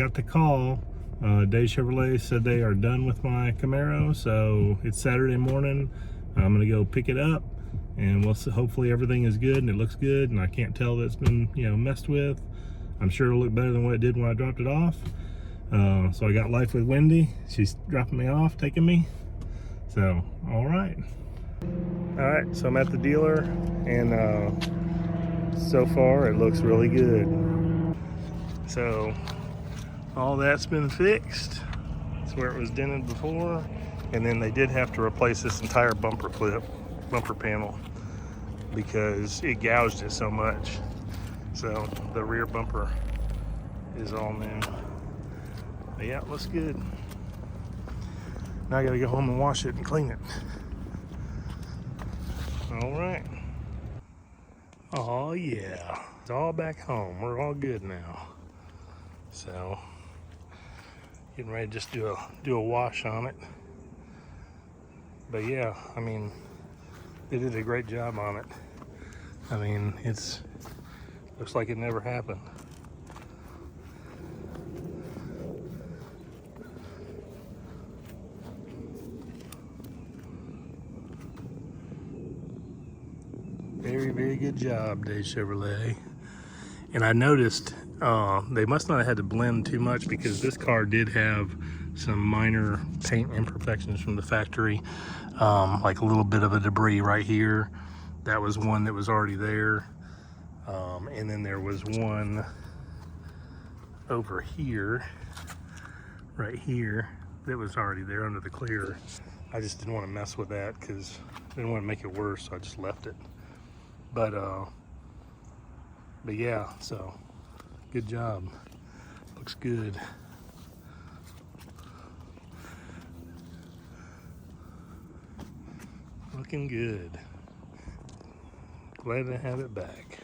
got the call. Day Chevrolet said they are done with my Camaro, so it's Saturday morning. I'm gonna go pick it up, and we'll see, hopefully everything is good and it looks good, and I can't tell that it's been, you know, messed with. I'm sure it'll look better than what it did when I dropped it off. So I got life with Wendy. She's dropping me off, taking me. So, all right, so I'm at the dealer, and so far it looks really good. So all that's been fixed. It's where it was dented before, and then they did have to replace this entire bumper panel because it gouged it so much. So the rear bumper is all new. But yeah, it looks good. Now I gotta go home and wash it and clean it. All right. Oh yeah, it's all back home. We're all good now. So getting ready to just do a wash on it. But yeah, I mean, they did a great job on it. I mean, looks like it never happened. Very, very good job, Day Chevrolet. And I noticed they must not have had to blend too much, because this car did have some minor paint imperfections from the factory, like a little bit of a debris right here. That was one that was already there, and then there was one over here, right here, that was already there under the clear. I just didn't want to mess with that because I didn't want to make it worse, so I just left it. But yeah, so good job. Looks good. Looking good. Glad to have it back.